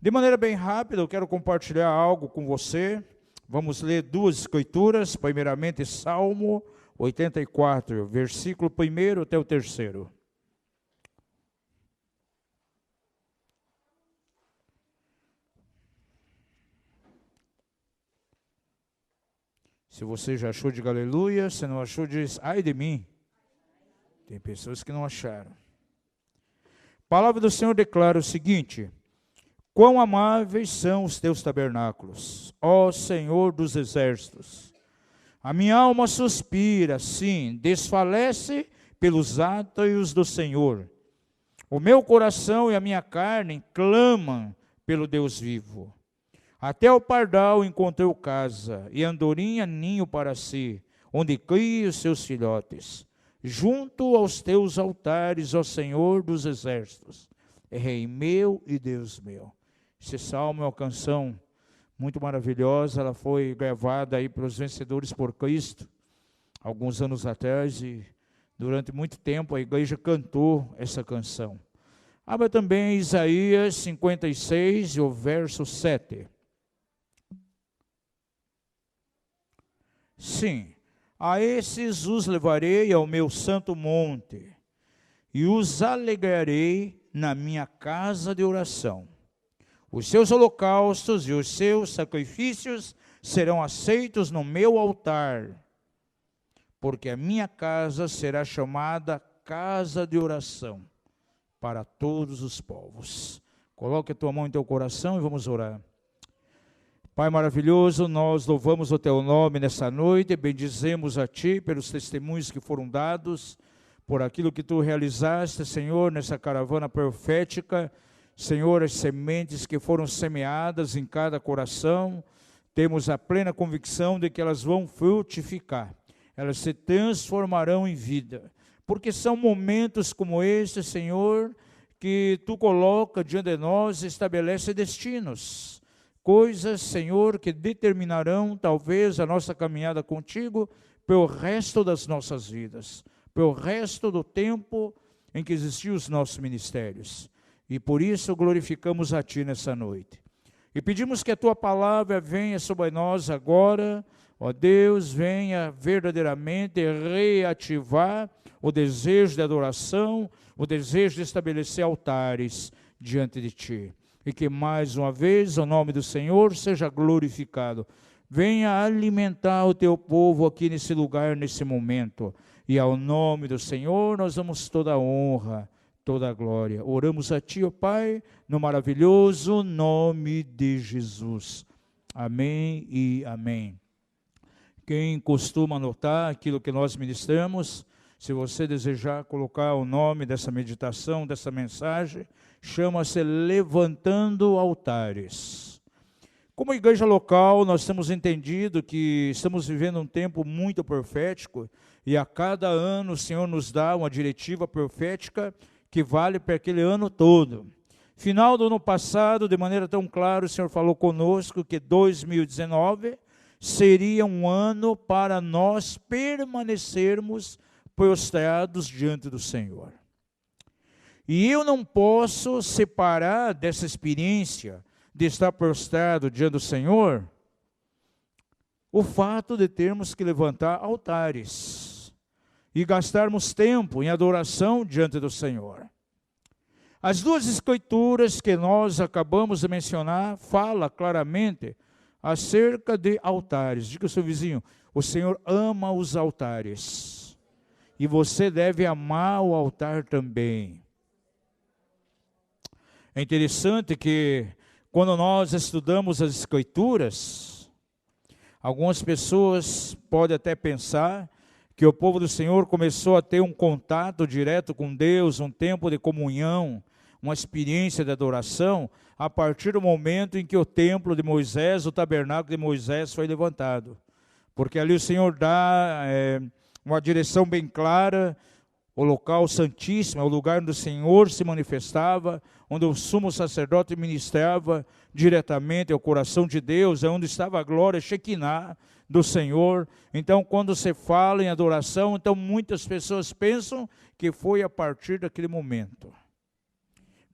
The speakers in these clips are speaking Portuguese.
De maneira bem rápida, eu quero compartilhar algo com você. Vamos ler duas escrituras, primeiramente Salmo 84, versículo 1 até o 3. Se você já achou, diga aleluia. Se não achou, diz ai de mim. Tem pessoas que não acharam. A palavra do Senhor declara o seguinte: quão amáveis são os teus tabernáculos, ó Senhor dos exércitos. A minha alma suspira, sim, desfalece pelos átrios do Senhor. O meu coração e a minha carne clamam pelo Deus vivo. Até o pardal encontrou casa, e a andorinha ninho para si, onde cria os seus filhotes. Junto aos teus altares, ó Senhor dos exércitos, Rei meu e Deus meu. Esse salmo é uma canção muito maravilhosa, ela foi gravada aí pelos Vencedores por Cristo, alguns anos atrás, e durante muito tempo a igreja cantou essa canção. Abra também Isaías 56, o verso 7. Sim, a esses os levarei ao meu santo monte, e os alegrarei na minha casa de oração. Os seus holocaustos e os seus sacrifícios serão aceitos no meu altar, porque a minha casa será chamada casa de oração para todos os povos. Coloque a tua mão em teu coração e vamos orar. Pai maravilhoso, nós louvamos o teu nome nessa noite, bendizemos a ti pelos testemunhos que foram dados, por aquilo que tu realizaste, Senhor, nessa caravana profética. Senhor, as sementes que foram semeadas em cada coração, temos a plena convicção de que elas vão frutificar, elas se transformarão em vida, porque são momentos como este, Senhor, que tu coloca diante de nós e estabelece destinos. Coisas, Senhor, que determinarão talvez a nossa caminhada contigo pelo resto das nossas vidas, pelo resto do tempo em que existiam os nossos ministérios. E por isso glorificamos a ti nessa noite. E pedimos que a tua palavra venha sobre nós agora, ó Deus, venha verdadeiramente reativar o desejo de adoração, o desejo de estabelecer altares diante de ti. E que mais uma vez o nome do Senhor seja glorificado. Venha alimentar o teu povo aqui nesse lugar, nesse momento. E ao nome do Senhor nós damos toda a honra, toda a glória. Oramos a ti, ó Pai, no maravilhoso nome de Jesus. Amém e amém. Quem costuma anotar aquilo que nós ministramos, se você desejar colocar o nome dessa meditação, dessa mensagem, chama-se Levantando Altares. Como igreja local, nós temos entendido que estamos vivendo um tempo muito profético, e a cada ano o Senhor nos dá uma diretiva profética que vale para aquele ano todo. Final do ano passado, de maneira tão clara, o Senhor falou conosco que 2019 seria um ano para nós permanecermos prostrados diante do Senhor. E eu não posso separar dessa experiência de estar prostrado diante do Senhor o fato de termos que levantar altares e gastarmos tempo em adoração diante do Senhor. As duas escrituras que nós acabamos de mencionar falam claramente acerca de altares. Diga ao seu vizinho, o Senhor ama os altares e você deve amar o altar também. É interessante que quando nós estudamos as Escrituras, algumas pessoas podem até pensar que o povo do Senhor começou a ter um contato direto com Deus, um tempo de comunhão, uma experiência de adoração, a partir do momento em que o templo de Moisés, o tabernáculo de Moisés foi levantado. Porque ali o Senhor dá uma direção bem clara. O local santíssimo é o lugar onde o Senhor se manifestava, onde o sumo sacerdote ministrava diretamente ao coração de Deus, é onde estava a glória Shekinah do Senhor. Então, quando você fala em adoração, então muitas pessoas pensam que foi a partir daquele momento.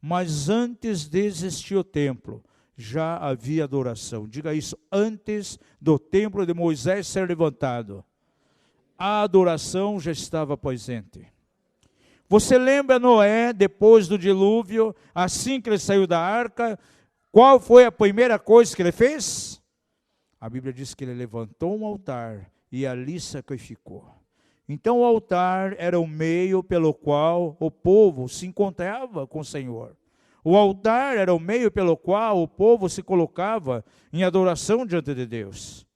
Mas antes de existir o templo, já havia adoração. Diga isso, antes do templo de Moisés ser levantado, a adoração já estava presente. Você lembra Noé, depois do dilúvio, assim que ele saiu da arca, qual foi a primeira coisa que ele fez? A Bíblia diz que ele levantou um altar e ali sacrificou. Então o altar era o meio pelo qual o povo se encontrava com o Senhor. O altar era o meio pelo qual o povo se colocava em adoração diante de Deus.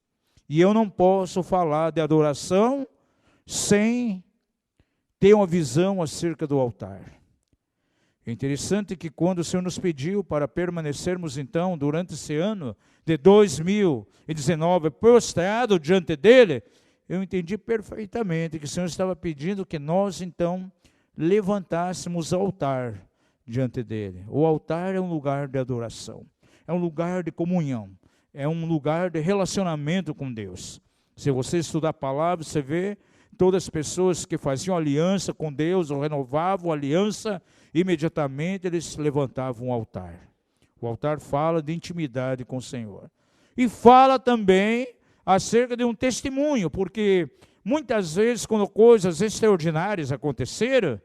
E eu não posso falar de adoração sem ter uma visão acerca do altar. É interessante que quando o Senhor nos pediu para permanecermos então durante esse ano de 2019 prostrado diante dele, eu entendi perfeitamente que o Senhor estava pedindo que nós então levantássemos o altar diante dele. O altar é um lugar de adoração, é um lugar de comunhão, é um lugar de relacionamento com Deus. Se você estudar a palavra, você vê todas as pessoas que faziam aliança com Deus ou renovavam a aliança, imediatamente eles levantavam um altar. O altar fala de intimidade com o Senhor. E fala também acerca de um testemunho, porque muitas vezes quando coisas extraordinárias aconteceram,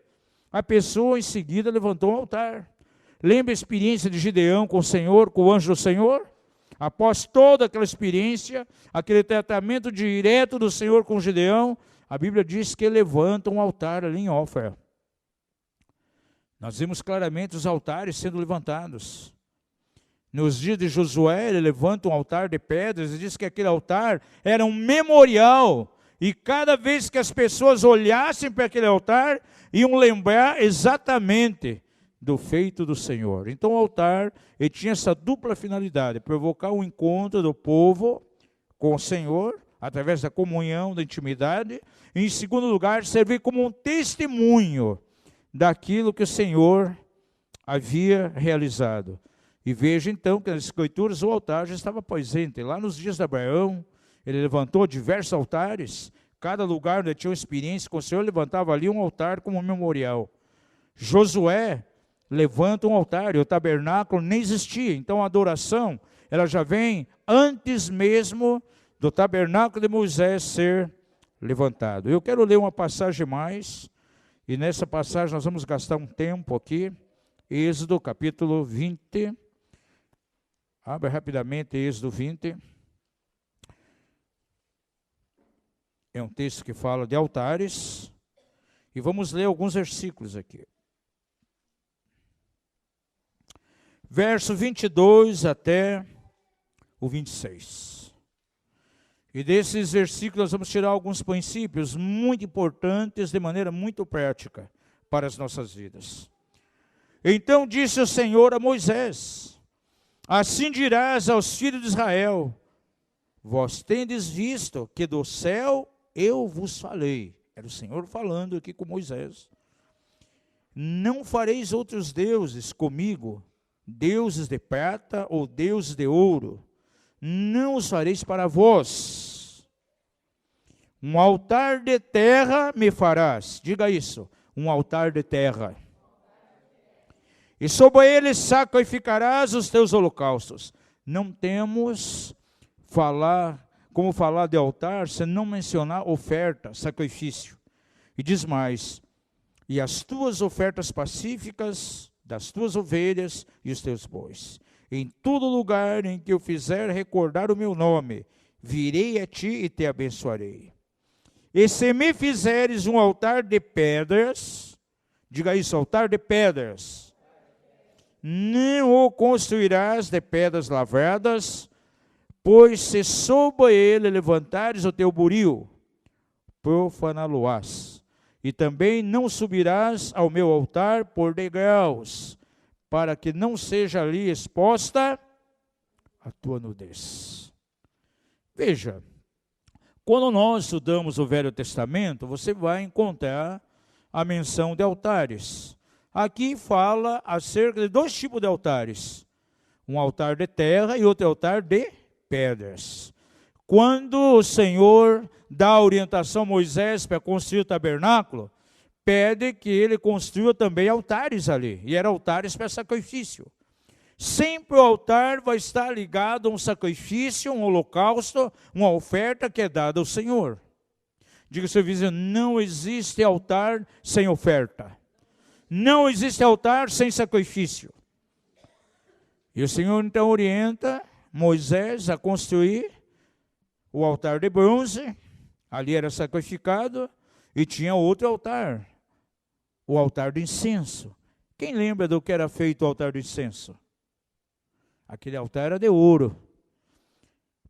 a pessoa em seguida levantou um altar. Lembra a experiência de Gideão com o Senhor, com o anjo do Senhor? Após toda aquela experiência, aquele tratamento direto do Senhor com Gideão, a Bíblia diz que levanta um altar ali em Ofra. Nós vimos claramente os altares sendo levantados. Nos dias de Josué, ele levanta um altar de pedras e diz que aquele altar era um memorial. E cada vez que as pessoas olhassem para aquele altar, iam lembrar exatamente do feito do Senhor. Então o altar ele tinha essa dupla finalidade, provocar um encontro do povo com o Senhor, através da comunhão, da intimidade, e em segundo lugar, servir como um testemunho daquilo que o Senhor havia realizado. E veja então que nas Escrituras o altar já estava presente. Lá nos dias de Abraão, ele levantou diversos altares. Cada lugar onde tinha uma experiência com o Senhor, levantava ali um altar como um memorial. Josué levanta um altar, e o tabernáculo nem existia. Então a adoração, ela já vem antes mesmo do tabernáculo de Moisés ser levantado. Eu quero ler uma passagem mais, e nessa passagem nós vamos gastar um tempo aqui. Êxodo capítulo 20. Abra rapidamente Êxodo 20. É um texto que fala de altares. E vamos ler alguns versículos aqui. Verso 22 até o 26. E desses versículos nós vamos tirar alguns princípios muito importantes de maneira muito prática para as nossas vidas. Então disse o Senhor a Moisés: assim dirás aos filhos de Israel: vós tendes visto que do céu eu vos falei. Era o Senhor falando aqui com Moisés. Não fareis outros deuses comigo, deuses de prata ou deuses de ouro. Não os fareis para vós. Um altar de terra me farás. Diga isso, um altar de terra. E sobre ele sacrificarás os teus holocaustos. Não temos como falar de altar sem não mencionar oferta, sacrifício. E diz mais: e as tuas ofertas pacíficas das tuas ovelhas e os teus bois. Em todo lugar em que eu fizer recordar o meu nome, virei a ti e te abençoarei. E se me fizeres um altar de pedras, diga isso, altar de pedras, não o construirás de pedras lavradas, pois se sobre ele levantares o teu buril, profaná-lo-ás. E também não subirás ao meu altar por degraus, para que não seja ali exposta a tua nudez. Veja, quando nós estudamos o Velho Testamento, você vai encontrar a menção de altares. Aqui fala acerca de dois tipos de altares: um altar de terra e outro altar de pedras. Quando o Senhor dá a orientação a Moisés para construir o tabernáculo, pede que ele construa também altares ali, e eram altares para sacrifício. sempre o altar vai estar ligado a um sacrifício, um holocausto, uma oferta que é dada ao Senhor. Diga ao seu vizinho, não existe altar sem oferta. Não existe altar sem sacrifício. E o Senhor então orienta Moisés a construir o altar de bronze. Ali era sacrificado e tinha outro altar, o altar do incenso. Quem lembra do que era feito o altar do incenso? Aquele altar era de ouro.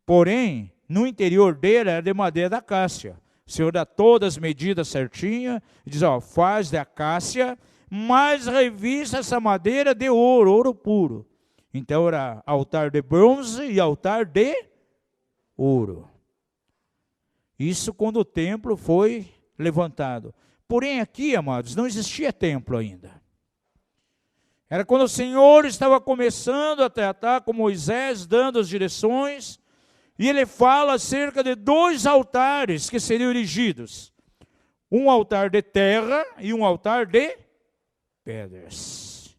Porém, no interior dele era de madeira da acácia. O Senhor dá todas as medidas certinhas e diz, faz de acácia, mas revista essa madeira de ouro, ouro puro. Então era altar de bronze e altar de ouro. Isso quando o templo foi levantado. Porém aqui, amados, não existia templo ainda. Era quando o Senhor estava começando a tratar com Moisés, dando as direções, e ele fala acerca de 2 altares que seriam erigidos. Um altar de terra e um altar de pedras.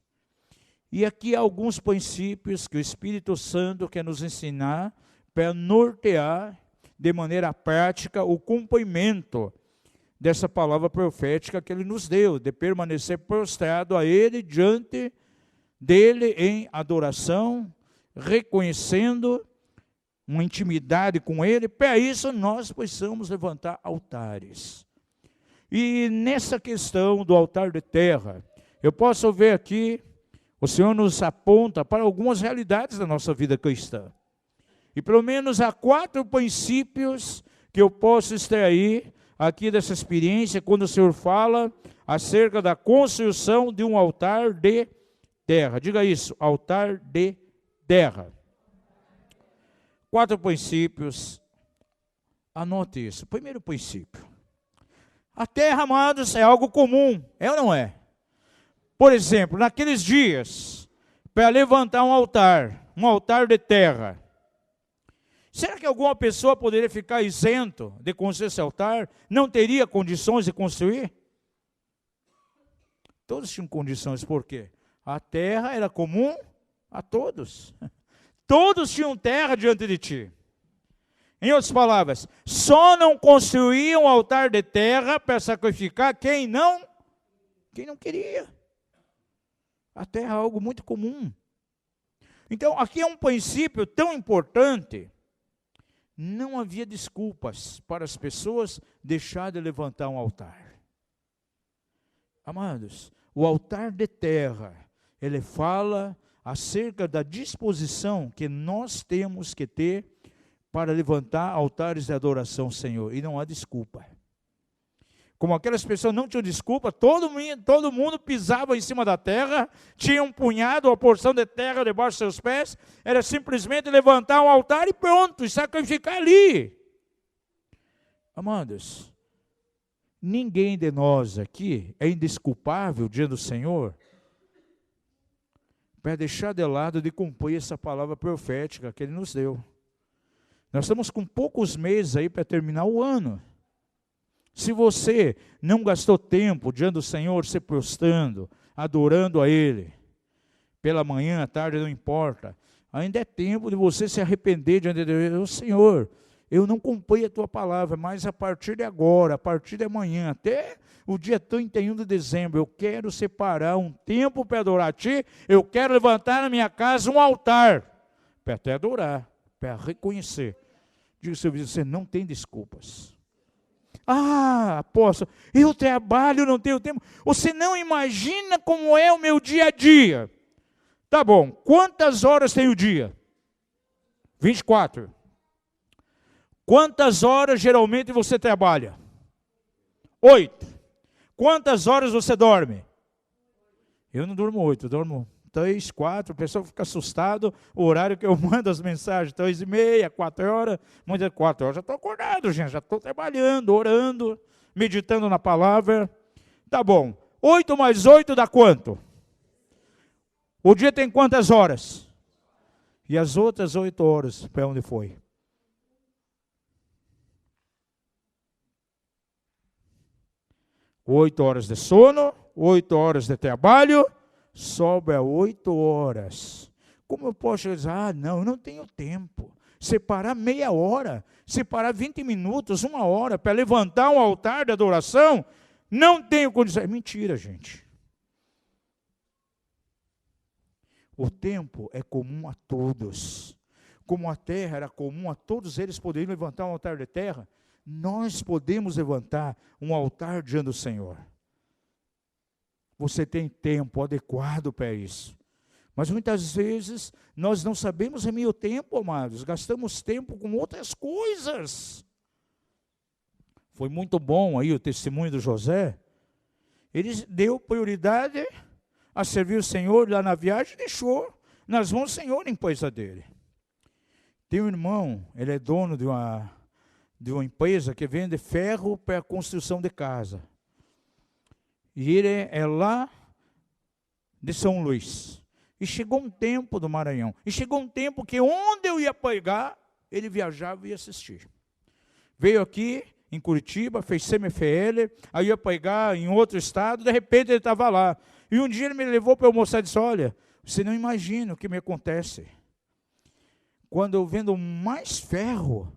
E aqui há alguns princípios que o Espírito Santo quer nos ensinar para nortear de maneira prática o cumprimento dessa palavra profética que ele nos deu, de permanecer prostrado a ele, diante dele em adoração, reconhecendo uma intimidade com ele. Para isso nós precisamos levantar altares. E nessa questão do altar de terra, eu posso ver aqui, o Senhor nos aponta para algumas realidades da nossa vida cristã. E pelo menos há 4 princípios que eu posso extrair aqui dessa experiência, quando o Senhor fala acerca da construção de um altar de terra. Diga isso, altar de terra. 4 princípios, anote isso. Primeiro princípio, a terra, amados, é algo comum, é ou não é? Por exemplo, naqueles dias, para levantar um altar de terra, será que alguma pessoa poderia ficar isento de construir esse altar? Não teria condições de construir? Todos tinham condições, por quê? A terra era comum a todos. Todos tinham terra diante de ti. Em outras palavras, só não construía um altar de terra para sacrificar quem não queria. A terra é algo muito comum. Então, aqui é um princípio tão importante. Não havia desculpas para as pessoas deixar de levantar um altar. Amados, o altar de terra, ele fala acerca da disposição que nós temos que ter para levantar altares de adoração ao Senhor. E não há desculpa. Como aquelas pessoas não tinham desculpa, todo mundo pisava em cima da terra, tinha um punhado, uma porção de terra debaixo dos seus pés, era simplesmente levantar um altar e pronto, e sacrificar ali. Amados, ninguém de nós aqui é indesculpável diante do Senhor para deixar de lado de cumprir essa palavra profética que Ele nos deu. Nós estamos com poucos meses aí para terminar o ano. Se você não gastou tempo diante do Senhor, se prostrando, adorando a Ele, pela manhã, à tarde, não importa, ainda é tempo de você se arrepender diante de Deus. Senhor, eu não cumpri a Tua palavra, mas a partir de agora, a partir de amanhã, até o dia 31 de dezembro, eu quero separar um tempo para adorar a Ti, eu quero levantar na minha casa um altar, para até adorar, para reconhecer. Diga ao seu vizinho, você não tem desculpas. Ah, apóstolo, eu trabalho, não tenho tempo. Você não imagina como é o meu dia a dia. Tá bom, quantas horas tem o dia? 24. Quantas horas geralmente você trabalha? 8. Quantas horas você dorme? Eu não durmo 8, eu dormo 3, 4, o pessoal fica assustado, o horário que eu mando as mensagens, 3h30, 4 horas, muitas 4 horas, já estou acordado, gente, já estou trabalhando, orando, meditando na palavra. Tá bom, 8 mais 8 dá quanto? O dia tem quantas horas? E as outras 8 horas, para onde foi? Oito horas de sono, 8 horas de trabalho, sobra 8 horas. Como eu posso dizer, não, eu não tenho tempo. Separar meia hora, separar 20 minutos, 1 hora, para levantar um altar de adoração, não tenho condição. É mentira, gente. O tempo é comum a todos. Como a terra era comum a todos eles poderem levantar um altar de terra, nós podemos levantar um altar diante do Senhor. Você tem tempo adequado para isso. Mas muitas vezes nós não sabemos remir o tempo, amados. Gastamos tempo com outras coisas. Foi muito bom aí o testemunho do José. Ele deu prioridade a servir o Senhor lá na viagem e deixou nas mãos do Senhor a empresa dele. Tem um irmão, ele é dono de uma empresa que vende ferro para a construção de casa. E ele é lá de São Luís. E chegou um tempo do Maranhão. E chegou um tempo que onde eu ia pregar, ele viajava e ia assistir. Veio aqui em Curitiba, fez CMFL, aí ia pregar em outro estado, de repente ele estava lá. E um dia ele me levou para eu mostrar e disse, olha, você não imagina o que me acontece. Quando eu vendo mais ferro,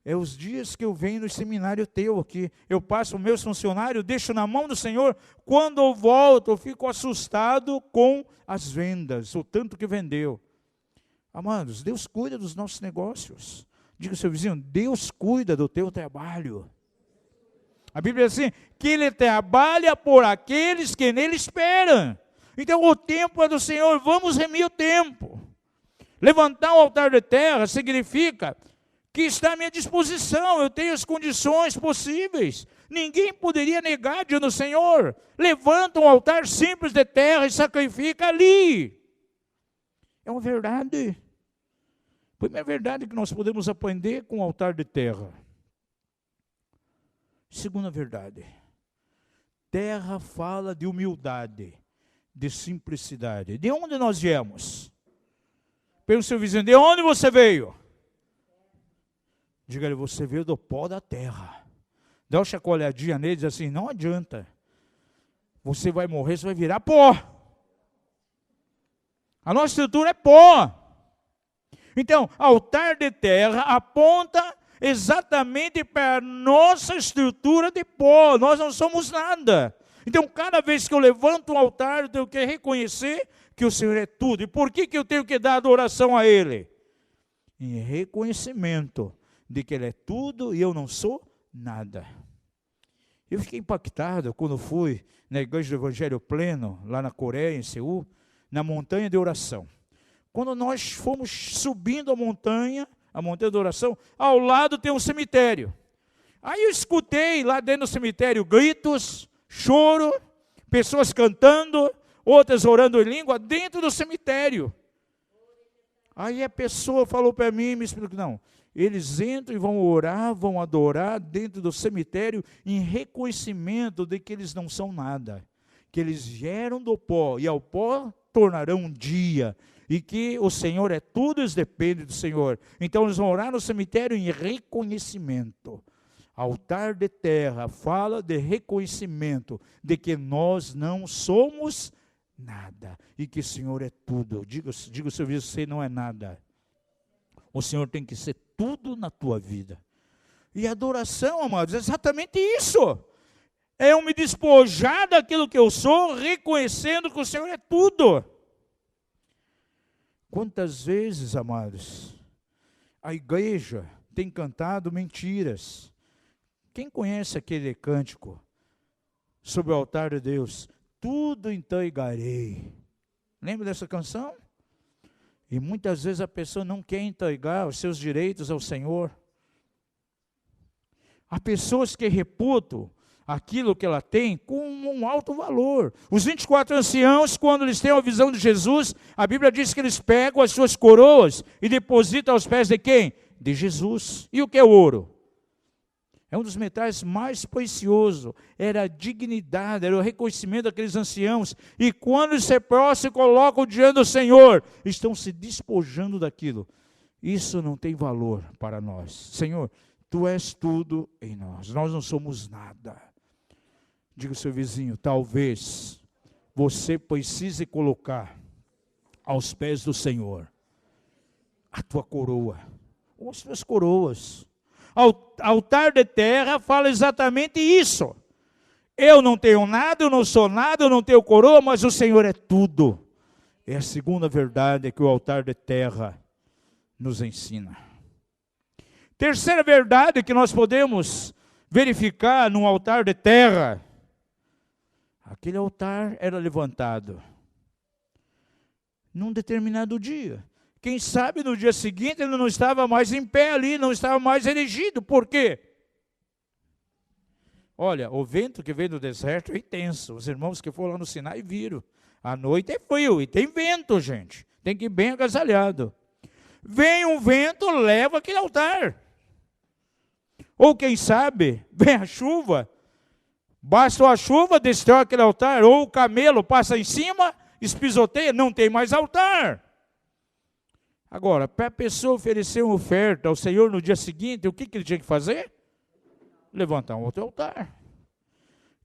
é os dias que eu venho no seminário teu aqui. Eu passo os meus funcionários, deixo na mão do Senhor. Quando eu volto, eu fico assustado com as vendas, o tanto que vendeu. Amados, Deus cuida dos nossos negócios. Diga ao seu vizinho, Deus cuida do teu trabalho. A Bíblia diz assim, que Ele trabalha por aqueles que nele esperam. Então o tempo é do Senhor, vamos remir o tempo. Levantar um altar de terra significa que está à minha disposição, eu tenho as condições possíveis. Ninguém poderia negar diante do Senhor. Levanta um altar simples de terra e sacrifica ali. É uma verdade. Primeira verdade que nós podemos aprender com o altar de terra. Segunda verdade. Terra fala de humildade, de simplicidade. De onde nós viemos? Pergunta ao seu vizinho, de onde você veio? Diga-lhe, você veio do pó da terra. Dá uma chacoalhadinha nele e diz assim, não adianta. Você vai morrer, você vai virar pó. A nossa estrutura é pó. Então, altar de terra aponta exatamente para a nossa estrutura de pó. Nós não somos nada. Então, cada vez que eu levanto um altar, eu tenho que reconhecer que o Senhor é tudo. E por que eu tenho que dar adoração a Ele? Em reconhecimento de que Ele é tudo e eu não sou nada. Eu fiquei impactado quando fui na Igreja do Evangelho Pleno, lá na Coreia, em Seul, na montanha de oração. Quando nós fomos subindo a montanha de oração, ao lado tem um cemitério. Aí eu escutei lá dentro do cemitério gritos, choro, pessoas cantando, outras orando em língua dentro do cemitério. Aí a pessoa falou para mim, me explicou, não, eles entram e vão orar, vão adorar dentro do cemitério em reconhecimento de que eles não são nada, que eles vieram do pó e ao pó tornarão um dia, e que o Senhor é tudo, eles dependem do Senhor. Então eles vão orar no cemitério em reconhecimento. Altar de terra fala de reconhecimento, de que nós não somos nada, e que o Senhor é tudo. Diga ao seu vizinho, você não é nada. O Senhor tem que ser tudo na tua vida. E adoração, amados, é exatamente isso. É eu me despojar daquilo que eu sou, reconhecendo que o Senhor é tudo. Quantas vezes, amados, a igreja tem cantado mentiras. Quem conhece aquele cântico sobre o altar de Deus? Tudo entregarei. Lembra dessa canção? E muitas vezes a pessoa não quer entregar os seus direitos ao Senhor. Há pessoas que reputam aquilo que ela tem com um alto valor. Os 24 anciãos, quando eles têm a visão de Jesus, a Bíblia diz que eles pegam as suas coroas e depositam aos pés de quem? De Jesus. E o que é ouro? É um dos metais mais preciosos. Era a dignidade, era o reconhecimento daqueles anciãos. E quando eles se prostram e colocam diante do Senhor, estão se despojando daquilo. Isso não tem valor para nós. Senhor, Tu és tudo em nós. Nós não somos nada. Diga ao seu vizinho, talvez você precise colocar aos pés do Senhor tua coroa, ou as tuas coroas. Altar de terra fala exatamente isso. Eu não tenho nada, eu não sou nada, eu não tenho coroa, mas o Senhor é tudo. É a segunda verdade que o altar de terra nos ensina. Terceira verdade que nós podemos verificar no altar de terra: aquele altar era levantado num determinado dia. Quem sabe no dia seguinte ele não estava mais em pé ali, não estava mais erigido. Por quê? Olha, o vento que vem do deserto é intenso. Os irmãos que foram lá no Sinai viram. À noite é frio e tem vento, gente. Tem que ir bem agasalhado. Vem um vento, leva aquele altar. Ou quem sabe, vem a chuva, basta a chuva, destrói aquele altar. Ou o camelo passa em cima, espisoteia, não tem mais altar. Agora, para a pessoa oferecer uma oferta ao Senhor no dia seguinte, o que ele tinha que fazer? Levantar um outro altar.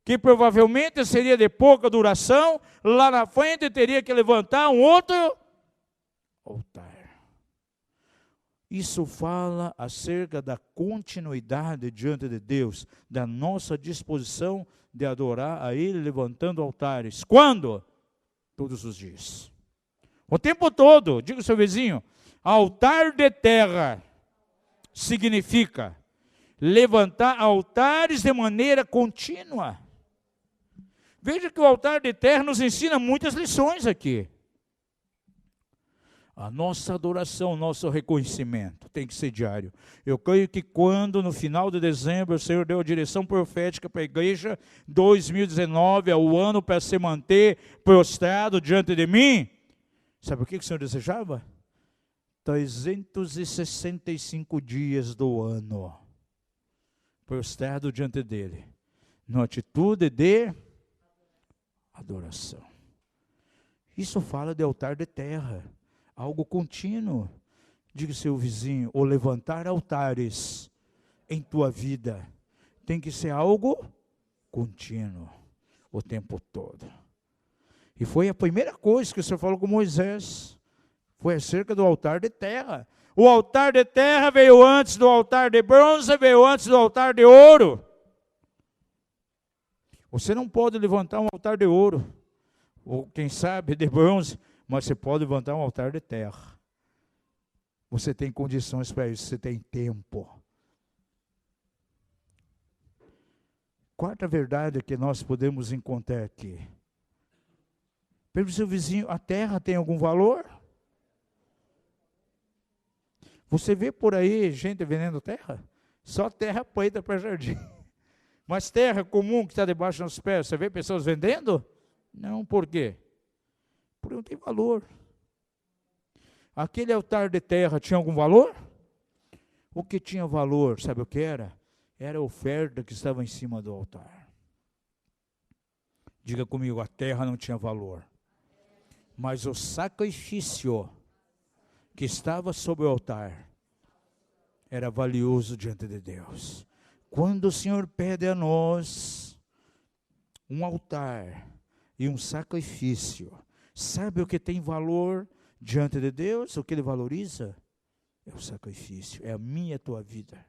Que provavelmente seria de pouca duração, lá na frente teria que levantar um outro altar. Isso fala acerca da continuidade diante de Deus, da nossa disposição de adorar a Ele levantando altares. Quando? Todos os dias. O tempo todo. Diga ao seu vizinho: altar de terra significa levantar altares de maneira contínua. Veja que o altar de terra nos ensina muitas lições aqui. A nossa adoração, o nosso reconhecimento tem que ser diário. Eu creio que quando no final de dezembro o Senhor deu a direção profética para a igreja, 2019 é o ano para se manter prostrado diante de mim. Sabe o que o Senhor desejava? 365 dias do ano prostrado diante dele, numa atitude de adoração. Isso fala de altar de terra, algo contínuo. Diga ao seu vizinho: o levantar altares em tua vida tem que ser algo contínuo, o tempo todo. E foi a primeira coisa que o Senhor falou com Moisés, foi acerca do altar de terra. O altar de terra veio antes do altar de bronze, veio antes do altar de ouro. Você não pode levantar um altar de ouro, ou quem sabe de bronze, mas você pode levantar um altar de terra. Você tem condições para isso, você tem tempo. Quarta verdade que nós podemos encontrar aqui. Pergunte ao seu vizinho: a terra tem algum valor? Você vê por aí gente vendendo terra? Só terra preta para jardim. Mas terra comum que está debaixo dos pés, você vê pessoas vendendo? Não, por quê? Porque não tem valor. Aquele altar de terra tinha algum valor? O que tinha valor, sabe o que era? Era a oferta que estava em cima do altar. Diga comigo: a terra não tinha valor. Mas o sacrifício que estava sobre o altar era valioso diante de Deus. Quando o Senhor pede a nós um altar e um sacrifício, sabe o que tem valor diante de Deus? O que Ele valoriza? É o sacrifício, é a minha e a tua vida.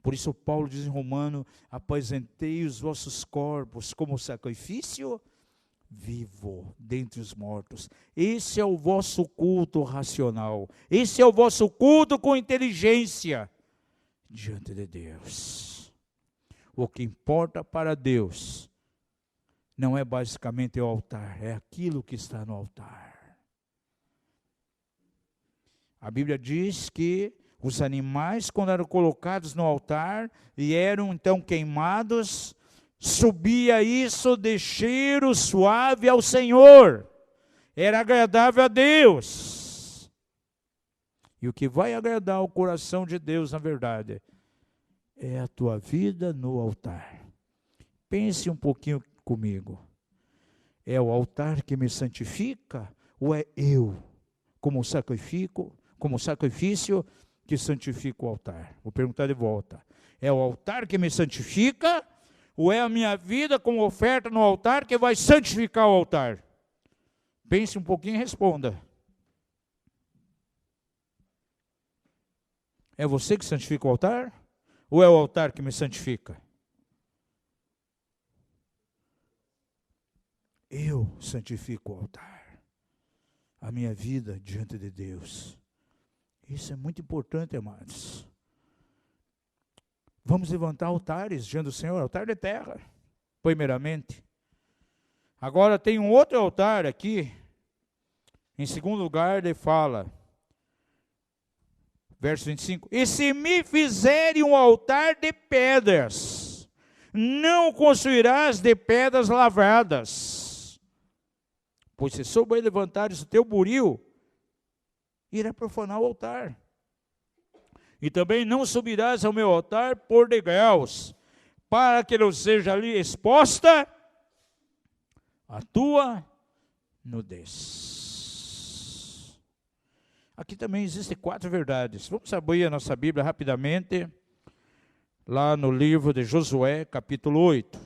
Por isso Paulo diz em Romano: apresentei os vossos corpos como sacrifício vivo dentre os mortos. Esse é o vosso culto racional. Esse é o vosso culto com inteligência diante de Deus. O que importa para Deus não é basicamente o altar, é aquilo que está no altar. A Bíblia diz que os animais, quando eram colocados no altar e eram então queimados, subia isso de cheiro suave ao Senhor. Era agradável a Deus. E o que vai agradar o coração de Deus, na verdade, é a tua vida no altar. Pense um pouquinho comigo. É o altar que me santifica? Ou é eu, como sacrifício que santifica o altar? Vou perguntar de volta. É o altar que me santifica? Ou é a minha vida como oferta no altar que vai santificar o altar? Pense um pouquinho e responda. É você que santifica o altar? Ou é o altar que me santifica? Eu santifico o altar. A minha vida diante de Deus. Isso é muito importante, amados. Vamos levantar altares diante do Senhor, altar de terra, primeiramente. Agora tem um outro altar aqui. Em segundo lugar, ele fala, verso 25: e se me fizerem um altar de pedras, não construirás de pedras lavradas, pois se souber levantares o teu buril, irá profanar o altar. E também não subirás ao meu altar por degraus, para que não seja ali exposta a tua nudez. Aqui também existem 4 verdades. Vamos abrir a nossa Bíblia rapidamente, lá no livro de Josué, capítulo 8.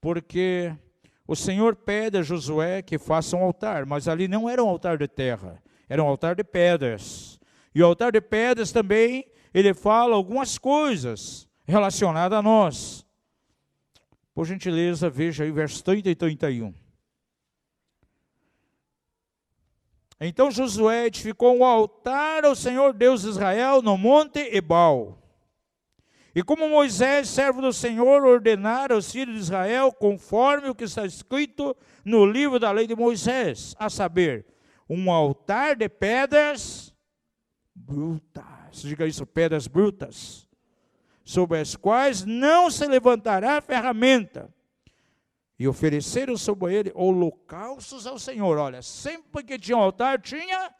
Porque o Senhor pede a Josué que faça um altar, mas ali não era um altar de terra, era um altar de pedras. E o altar de pedras também, ele fala algumas coisas relacionadas a nós. Por gentileza, veja aí versos 30 e 31. Então Josué edificou um altar ao Senhor Deus de Israel no monte Ebal. E como Moisés, servo do Senhor, ordenara aos filhos de Israel, conforme o que está escrito no livro da lei de Moisés, a saber, um altar de pedras brutas. Diga isso, pedras brutas, sobre as quais não se levantará ferramenta. E ofereceram sobre ele holocaustos ao Senhor. Olha, sempre que tinha um altar, tinha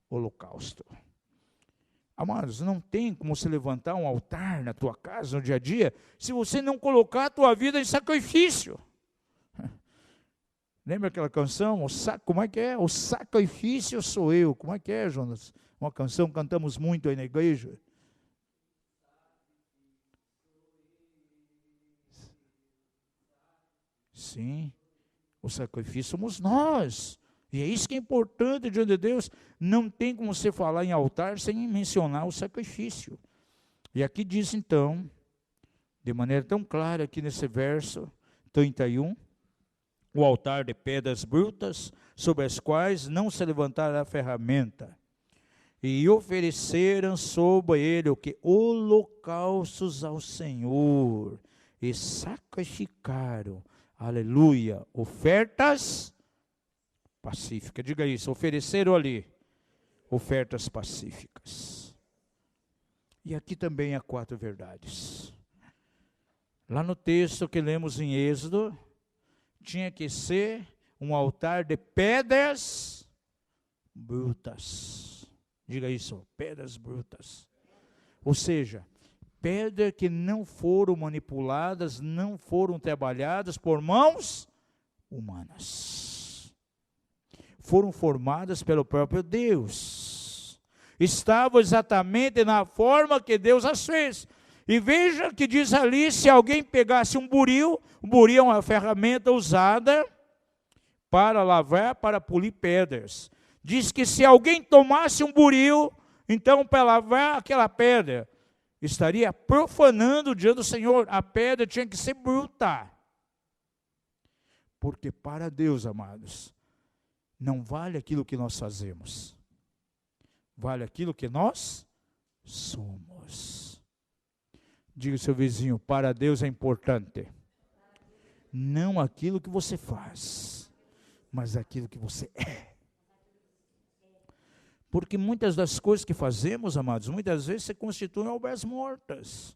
holocausto. Amados, não tem como se levantar um altar na tua casa, no dia a dia, se você não colocar a tua vida em sacrifício. Lembra aquela canção? Como é que é? O sacrifício sou eu. Como é que é, Jonas? Uma canção que cantamos muito aí na igreja. Sim, o sacrifício somos nós. E é isso que é importante diante de Deus. Não tem como você falar em altar sem mencionar o sacrifício. E aqui diz então, de maneira tão clara aqui nesse verso 31, o altar de pedras brutas, sobre as quais não se levantará ferramenta. E ofereceram sobre ele o que? Holocaustos ao Senhor. E sacrificaram, aleluia, ofertas pacíficas. Diga isso, ofereceram ali ofertas pacíficas. E aqui também há 4 verdades. Lá no texto que lemos em Êxodo, tinha que ser um altar de pedras brutas. Diga isso, pedras brutas. Ou seja, pedras que não foram manipuladas, não foram trabalhadas por mãos humanas. Foram formadas pelo próprio Deus. Estavam exatamente na forma que Deus as fez. E veja que diz ali, se alguém pegasse um buril, o buril é uma ferramenta usada para lavrar, para polir pedras. Diz que se alguém tomasse um buril, então para lavar aquela pedra, estaria profanando diante do Senhor. A pedra tinha que ser bruta. Porque para Deus, amados, não vale aquilo que nós fazemos. Vale aquilo que nós somos. Diga ao seu vizinho, para Deus é importante. Não aquilo que você faz, mas aquilo que você é. Porque muitas das coisas que fazemos, amados, muitas vezes se constituem obras mortas.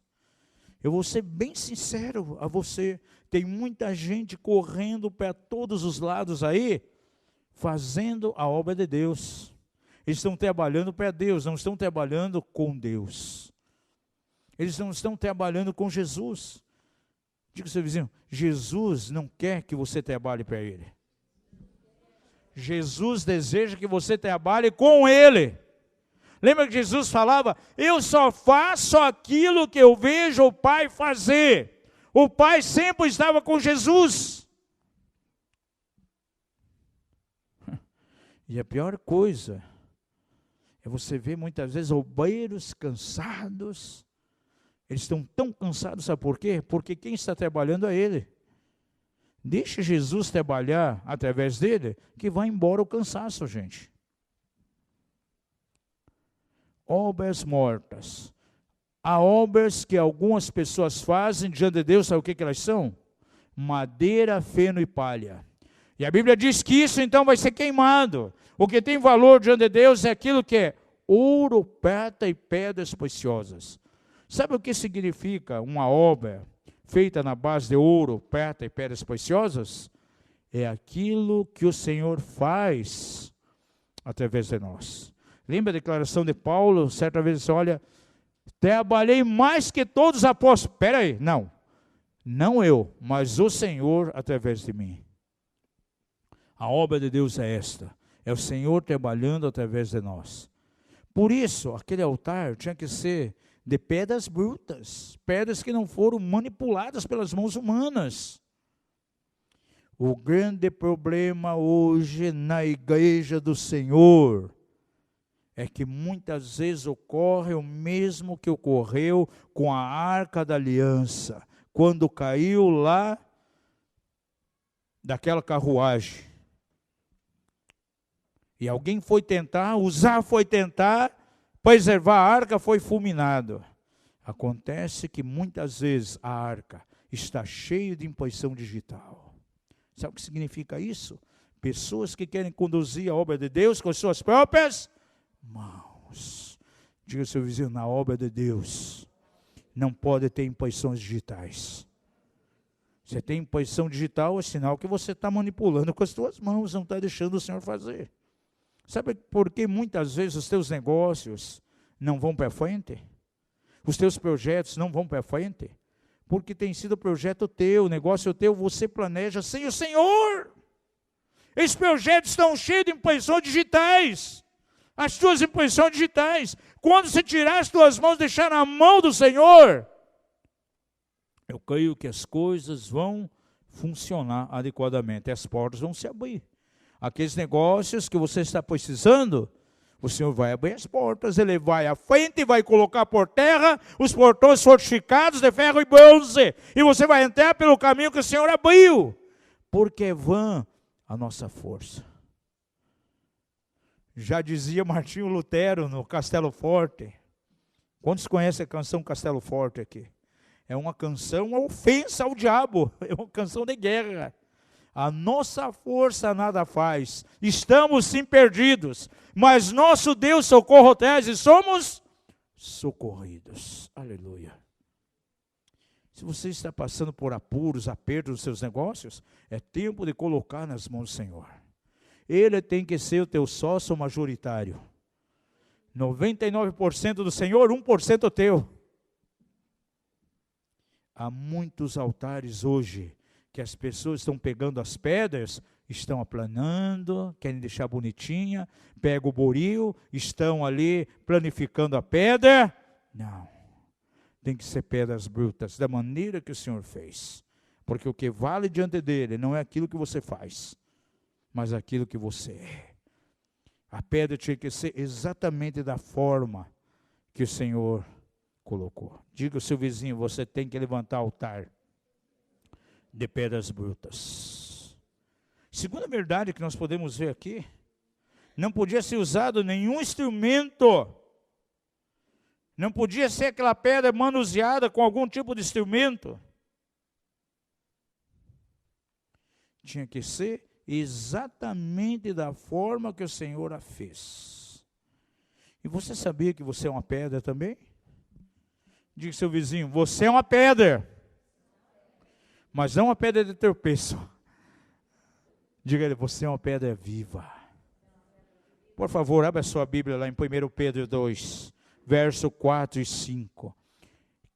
Eu vou ser bem sincero a você, tem muita gente correndo para todos os lados aí, fazendo a obra de Deus. Eles estão trabalhando para Deus, não estão trabalhando com Deus. Eles não estão trabalhando com Jesus. Diga ao seu vizinho, Jesus não quer que você trabalhe para Ele. Jesus deseja que você trabalhe com Ele. Lembra que Jesus falava, eu só faço aquilo que eu vejo o Pai fazer. O Pai sempre estava com Jesus. E a pior coisa é Você vê muitas vezes obreiros cansados. Eles estão tão cansados, sabe por quê? Porque quem está trabalhando é ele. Deixe Jesus trabalhar através dele, que vai embora o cansaço, gente. Obras mortas. Há obras que algumas pessoas fazem diante de Deus, sabe o que elas são? Madeira, feno e palha. E a Bíblia diz que isso então vai ser queimado. O que tem valor diante de Deus é aquilo que é ouro, prata e pedras preciosas. Sabe o que significa uma obra feita na base de ouro, prata e pedras preciosas? É aquilo que o Senhor faz através de nós. Lembra a declaração de Paulo? Certa vez ele disse, olha, trabalhei mais que todos os apóstolos. Espera aí, não eu, mas o Senhor através de mim. A obra de Deus é esta, é o Senhor trabalhando através de nós. Por isso, aquele altar tinha que ser de pedras brutas, pedras que não foram manipuladas pelas mãos humanas. O grande problema hoje na igreja do Senhor é que muitas vezes ocorre o mesmo que ocorreu com a Arca da Aliança, quando caiu lá daquela carruagem. E alguém foi tentar preservar a arca, foi fulminado. Acontece que muitas vezes a arca está cheia de impressão digital. Sabe o que significa isso? Pessoas que querem conduzir a obra de Deus com as suas próprias mãos. Diga ao seu vizinho, na obra de Deus não pode ter impressões digitais. Você tem impressão digital, é sinal que você está manipulando com as suas mãos, não está deixando o Senhor fazer. Sabe por que muitas vezes os teus negócios não vão para frente? Os teus projetos não vão para frente? Porque tem sido projeto teu, negócio teu, você planeja sem o Senhor. Esses projetos estão cheios de impressões digitais. As tuas impressões digitais. Quando você tirar as tuas mãos e deixar na mão do Senhor, eu creio que as coisas vão funcionar adequadamente. As portas vão se abrir. Aqueles negócios que você está precisando, o Senhor vai abrir as portas, Ele vai à frente e vai colocar por terra os portões fortificados de ferro e bronze. E você vai entrar pelo caminho que o Senhor abriu. Porque é vã a nossa força. Já dizia Martinho Lutero no Castelo Forte. Quantos conhecem a canção Castelo Forte aqui? É uma canção, uma ofensa ao diabo. É uma canção de guerra. A nossa força nada faz, estamos sim perdidos, mas nosso Deus socorre atrás e somos socorridos. Aleluia. Se você está passando por apuros, apertos nos seus negócios, é tempo de colocar nas mãos do Senhor. Ele tem que ser o teu sócio majoritário. 99% do Senhor, 1% teu. Há muitos altares hoje que as pessoas estão pegando as pedras, estão aplanando, querem deixar bonitinha, pega o boril, estão ali planificando a pedra. Não, tem que ser pedras brutas, da maneira que o Senhor fez. Porque o que vale diante dele não é aquilo que você faz, mas aquilo que você é. A pedra tinha que ser exatamente da forma que o Senhor colocou. Diga ao seu vizinho, você tem que levantar altar de pedras brutas. Segunda verdade que nós podemos ver aqui, não podia ser usado nenhum instrumento, não podia ser aquela pedra manuseada com algum tipo de instrumento, tinha que ser exatamente da forma que o Senhor a fez. E você sabia que você é uma pedra também? Diga ao seu vizinho, você é uma pedra. Mas não uma pedra de tropeço. Diga ele, você é uma pedra viva. Por favor, abra a sua Bíblia lá em 1 Pedro 2, verso 4 e 5.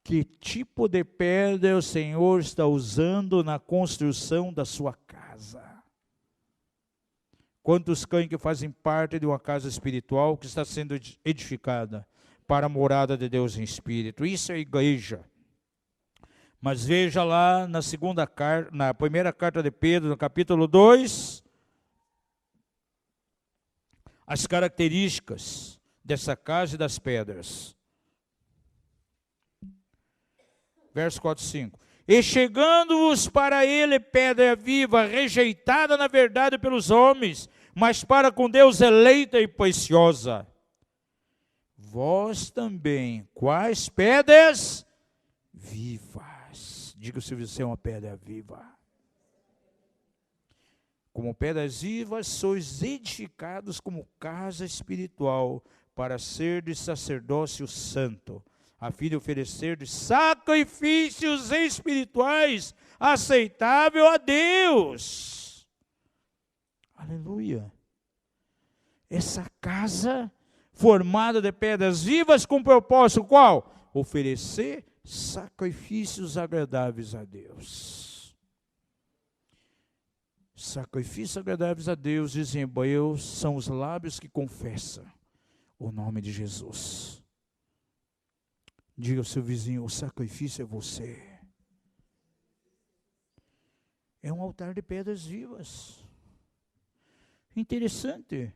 Que tipo de pedra o Senhor está usando na construção da sua casa? Quantos creem que fazem parte de uma casa espiritual que está sendo edificada para a morada de Deus em espírito? Isso é a igreja. Mas veja lá na primeira carta de Pedro, no capítulo 2, as características dessa casa e das pedras. Verso 4 e 5. E chegando-vos para ele pedra viva, rejeitada na verdade pelos homens, mas para com Deus eleita e preciosa. Vós também, quais pedras? Vivas. Diga se você é uma pedra viva. Como pedras vivas, sois edificados como casa espiritual, para ser de sacerdócio santo, a fim de oferecer de sacrifícios espirituais aceitável a Deus. Aleluia. Essa casa formada de pedras vivas com propósito qual? Oferecer sacrifícios agradáveis a Deus. Sacrifícios agradáveis a Deus, dizem em Hebreus, são os lábios que confessam o nome de Jesus. Diga ao seu vizinho, o sacrifício é você. É um altar de pedras vivas. Interessante.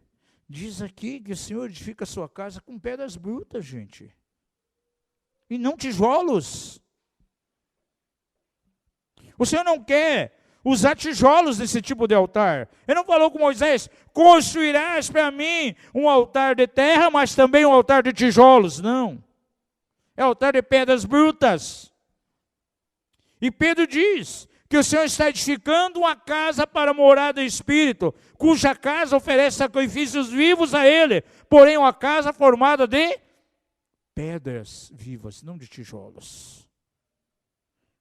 Diz aqui que o Senhor edifica a sua casa com pedras brutas, gente. E não tijolos. O Senhor não quer usar tijolos desse tipo de altar. Ele não falou com Moisés, construirás para mim um altar de terra, mas também um altar de tijolos. Não. É altar de pedras brutas. E Pedro diz que o Senhor está edificando uma casa para morar do Espírito, cuja casa oferece sacrifícios vivos a Ele, porém uma casa formada de pedras vivas, não de tijolos.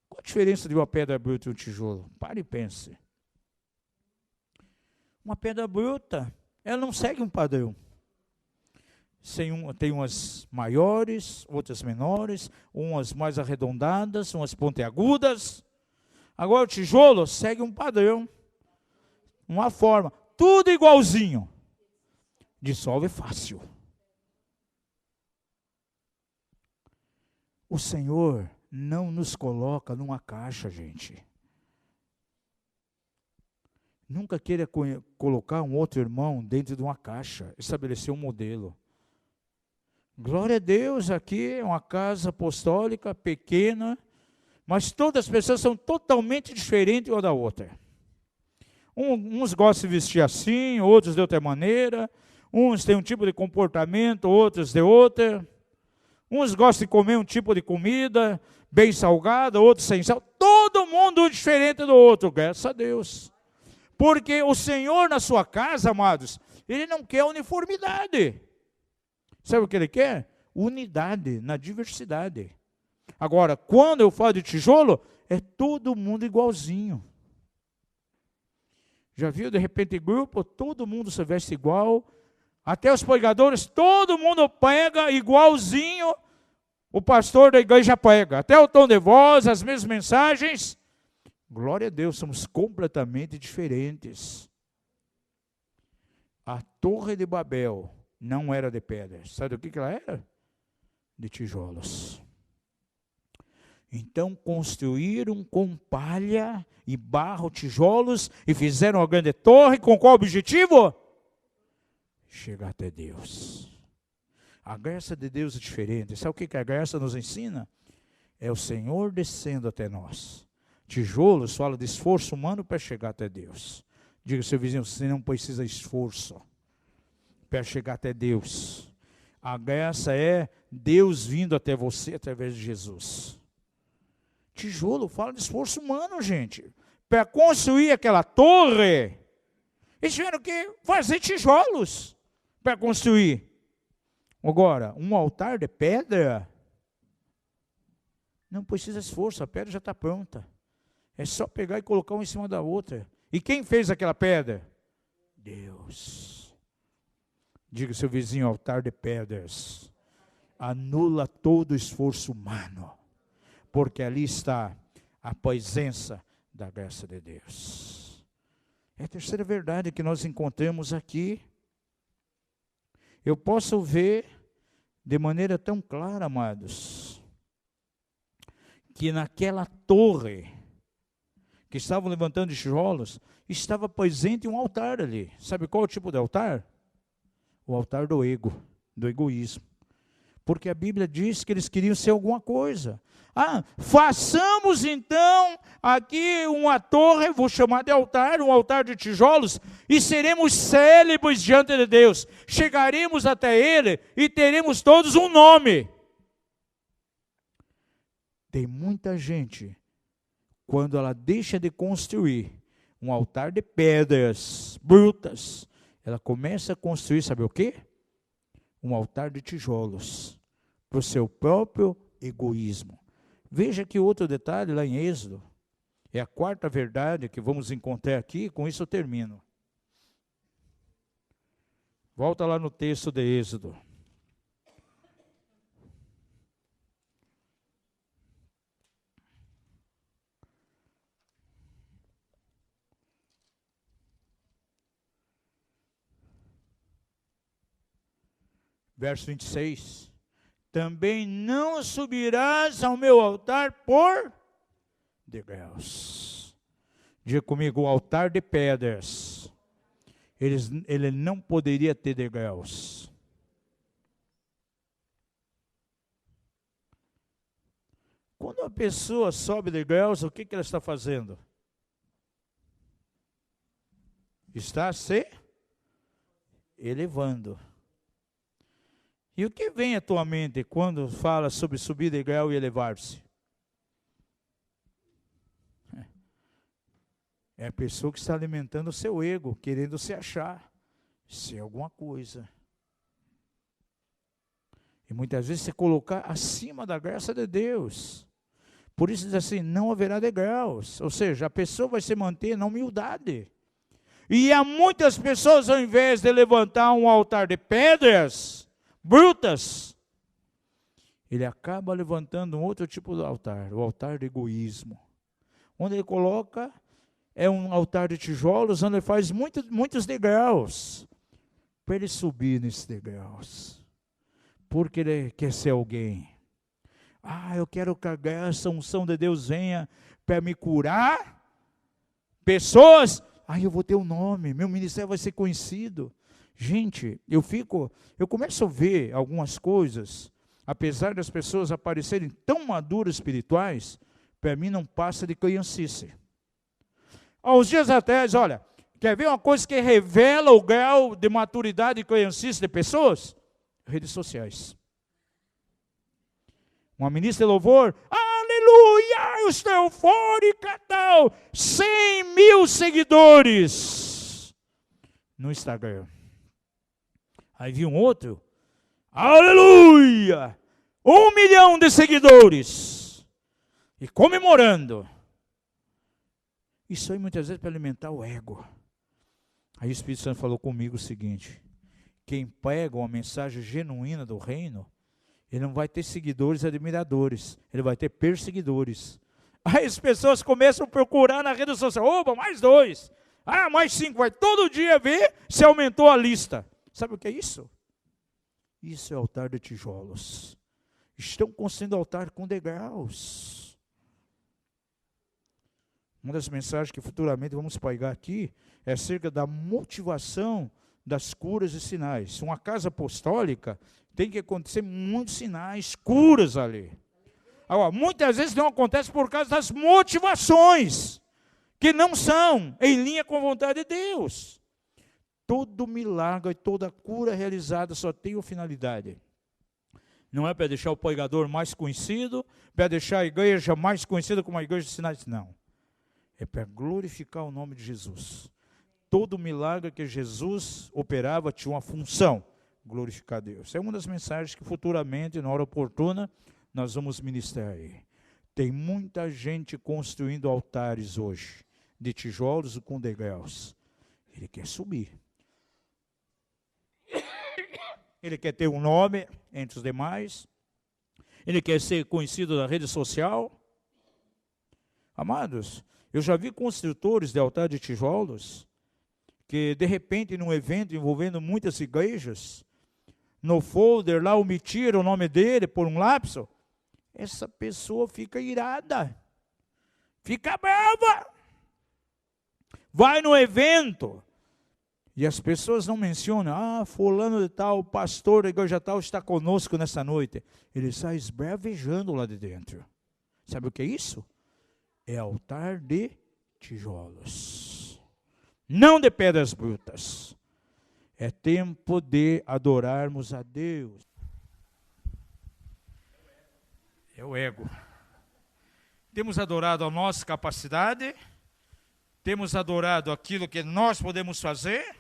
Qual a diferença de uma pedra bruta e um tijolo? Pare e pense. Uma pedra bruta, ela não segue um padrão. Tem umas maiores, outras menores, umas mais arredondadas, umas pontiagudas. Agora o tijolo segue um padrão, uma forma, tudo igualzinho. Dissolve fácil. O Senhor não nos coloca numa caixa, gente. Nunca queira colocar um outro irmão dentro de uma caixa, estabelecer um modelo. Glória a Deus, aqui é uma casa apostólica pequena, mas todas as pessoas são totalmente diferentes uma da outra. Uns gostam de vestir assim, outros de outra maneira, uns têm um tipo de comportamento, outros de outra. Uns gostam de comer um tipo de comida bem salgada, outros sem sal. Todo mundo diferente do outro, graças a Deus. Porque o Senhor na sua casa, amados, Ele não quer uniformidade. Sabe o que Ele quer? Unidade na diversidade. Agora, quando eu falo de tijolo, é todo mundo igualzinho. Já viu, de repente, grupo, todo mundo se veste igual, até os pregadores, todo mundo prega igualzinho, o pastor da igreja prega, até o tom de voz, as mesmas mensagens. Glória a Deus, somos completamente diferentes. A Torre de Babel não era de pedras. Sabe do que ela era? De tijolos. Então construíram com palha e barro tijolos e fizeram uma grande torre. Com qual objetivo? Chegar até Deus. A graça de Deus é diferente. Sabe o que a graça nos ensina? É o Senhor descendo até nós. Tijolos fala de esforço humano para chegar até Deus. Diga ao seu vizinho, você não precisa de esforço para chegar até Deus. A graça é Deus vindo até você através de Jesus. Tijolo fala de esforço humano, gente. Para construir aquela torre, eles tiveram que fazer tijolos para construir. Agora, um altar de pedra, não precisa de esforço, a pedra já está pronta. É só pegar e colocar uma em cima da outra. E quem fez aquela pedra? Deus. Diga ao seu vizinho, altar de pedras. Anula todo o esforço humano. Porque ali está a presença da graça de Deus. É a terceira verdade que nós encontramos aqui. Eu posso ver de maneira tão clara, amados, que naquela torre que estavam levantando tijolos, estava presente um altar ali. Sabe qual é o tipo de altar? O altar do ego. do egoísmo. Porque a Bíblia diz que eles queriam ser alguma coisa. Façamos então aqui uma torre, vou chamar de altar, um altar de tijolos, e seremos célebres diante de Deus. Chegaremos até Ele e teremos todos um nome. Tem muita gente, quando ela deixa de construir um altar de pedras brutas, ela começa a construir, sabe o quê? Um altar de tijolos, para o seu próprio egoísmo. Veja que outro detalhe lá em Êxodo, é a quarta verdade que vamos encontrar aqui, com isso eu termino. Volta lá no texto de Êxodo. Verso 26. Também não subirás ao meu altar por degraus. Diga comigo, o altar de pedras. Ele não poderia ter degraus. Quando a pessoa sobe degraus, o que ela está fazendo? Está se elevando. E o que vem à tua mente quando fala sobre subir degrau e elevar-se? É a pessoa que está alimentando o seu ego, querendo se achar, ser alguma coisa. E muitas vezes se colocar acima da graça de Deus. Por isso diz assim, não haverá degraus. Ou seja, a pessoa vai se manter na humildade. E há muitas pessoas, ao invés de levantar um altar de pedras brutas, ele acaba levantando um outro tipo de altar, o altar de egoísmo. Onde ele coloca, é um altar de tijolos, onde ele faz muitos degraus, para ele subir nesses degraus. Porque ele quer ser alguém. Eu quero que essa unção de Deus venha para me curar pessoas. Eu vou ter um nome, meu ministério vai ser conhecido. Gente, eu começo a ver algumas coisas, apesar das pessoas aparecerem tão maduras espirituais, para mim não passa de criancice. Há uns dias atrás, olha, quer ver uma coisa que revela o grau de maturidade e criancice de pessoas? Redes sociais. Uma ministra de louvor, aleluia, eu estou eufórica, tal, 100 mil seguidores no Instagram. Aí vi um outro, aleluia, 1 milhão de seguidores, e comemorando. Isso aí muitas vezes para alimentar o ego. Aí o Espírito Santo falou comigo o seguinte, quem prega uma mensagem genuína do reino, ele não vai ter seguidores e admiradores, ele vai ter perseguidores. Aí as pessoas começam a procurar na rede social, opa, mais 2, mais 5, vai todo dia ver se aumentou a lista. Sabe o que é isso? Isso é altar de tijolos. Estão construindo altar com degraus. Uma das mensagens que futuramente vamos pregar aqui é acerca da motivação das curas e sinais. Uma casa apostólica tem que acontecer muitos sinais, curas ali. Agora, muitas vezes não acontece por causa das motivações, que não são em linha com a vontade de Deus. Todo milagre e toda cura realizada só tem uma finalidade. Não é para deixar o pregador mais conhecido, para deixar a igreja mais conhecida como a igreja de sinais, não. É para glorificar o nome de Jesus. Todo milagre que Jesus operava tinha uma função, glorificar Deus. É uma das mensagens que futuramente, na hora oportuna, nós vamos ministrar aí. Tem muita gente construindo altares hoje, de tijolos com degraus. Ele quer subir. Ele quer ter um nome entre os demais. Ele quer ser conhecido na rede social. Amados, eu já vi construtores de altar de tijolos que, de repente, num evento envolvendo muitas igrejas, no folder lá omitiram o nome dele por um lapso. Essa pessoa fica irada, fica brava. Vai no evento E as pessoas não mencionam, fulano de tal, pastor da igreja tal está conosco nessa noite. Ele sai esbravejando lá de dentro. Sabe o que é isso? É altar de tijolos, não de pedras brutas. É tempo de adorarmos a Deus. É o ego. Temos adorado a nossa capacidade, temos adorado aquilo que nós podemos fazer.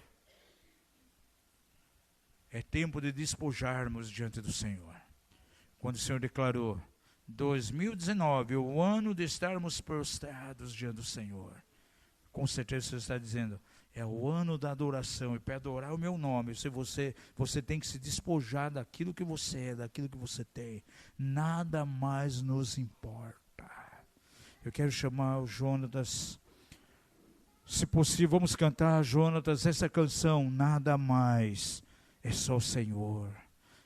É tempo de despojarmos diante do Senhor. Quando o Senhor declarou 2019, o ano de estarmos prostrados diante do Senhor, com certeza você está dizendo, é o ano da adoração, e para adorar o meu nome, você tem que se despojar daquilo que você é, daquilo que você tem. Nada mais nos importa. Eu quero chamar o Jonatas, se possível, vamos cantar, Jonatas, essa canção, nada mais, é só o Senhor.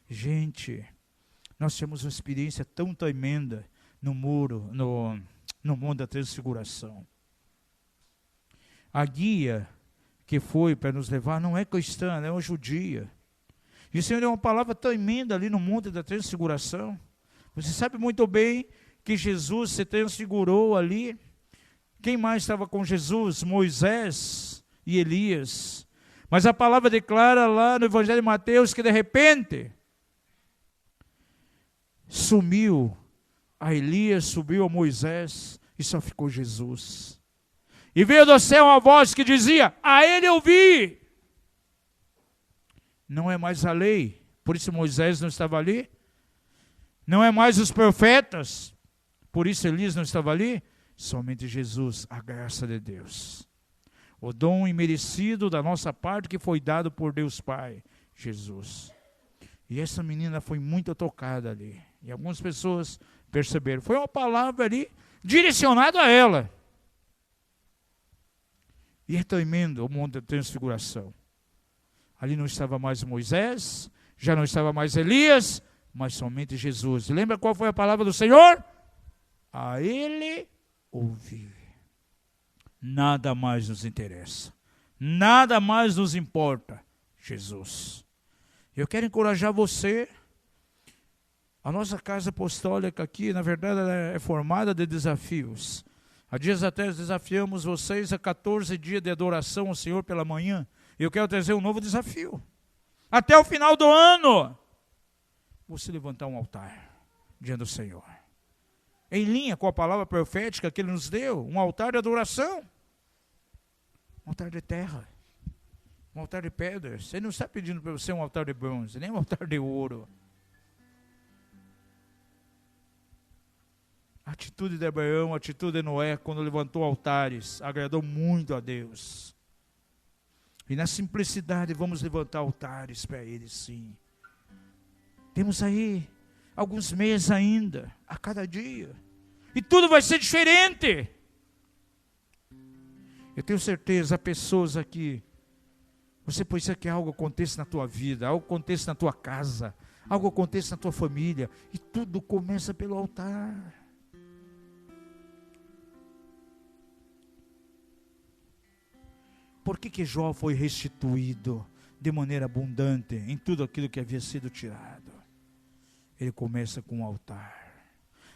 Gente, nós temos uma experiência tão tremenda no mundo da transfiguração. A guia que foi para nos levar não é cristã, é uma judia. E o Senhor deu uma palavra tremenda ali no monte da transfiguração. Você sabe muito bem que Jesus se transfigurou ali. Quem mais estava com Jesus? Moisés e Elias. Mas a palavra declara lá no Evangelho de Mateus que de repente sumiu a Elias, subiu a Moisés e só ficou Jesus. E veio do céu uma voz que dizia, a ele eu vi. Não é mais a lei, por isso Moisés não estava ali. Não é mais os profetas, por isso Elias não estava ali. Somente Jesus, a graça de Deus. O dom imerecido da nossa parte que foi dado por Deus Pai, Jesus. E essa menina foi muito tocada ali. E algumas pessoas perceberam. Foi uma palavra ali direcionada a ela. E é tremendo o monte da transfiguração. Ali não estava mais Moisés, já não estava mais Elias, mas somente Jesus. E lembra qual foi a palavra do Senhor? A ele ouvir. Nada mais nos interessa. Nada mais nos importa. Jesus. Eu quero encorajar você. A nossa casa apostólica aqui, na verdade, ela é formada de desafios. Há dias atrás desafiamos vocês a 14 dias de adoração ao Senhor pela manhã. Eu quero trazer um novo desafio. Até o final do ano, você levantar um altar diante do Senhor. Em linha com a palavra profética que Ele nos deu, um altar de adoração. Um altar de terra. Um altar de pedras. Ele não está pedindo para você um altar de bronze, nem um altar de ouro. A atitude de Abraão, a atitude de Noé, quando levantou altares, agradou muito a Deus. E na simplicidade vamos levantar altares para Ele, sim. Temos aí alguns meses ainda, a cada dia. E tudo vai ser diferente. Eu tenho certeza, há pessoas aqui, você precisa que algo aconteça na tua vida, algo aconteça na tua casa, algo aconteça na tua família. E tudo começa pelo altar. Por que Jó foi restituído de maneira abundante em tudo aquilo que havia sido tirado? Ele começa com um altar.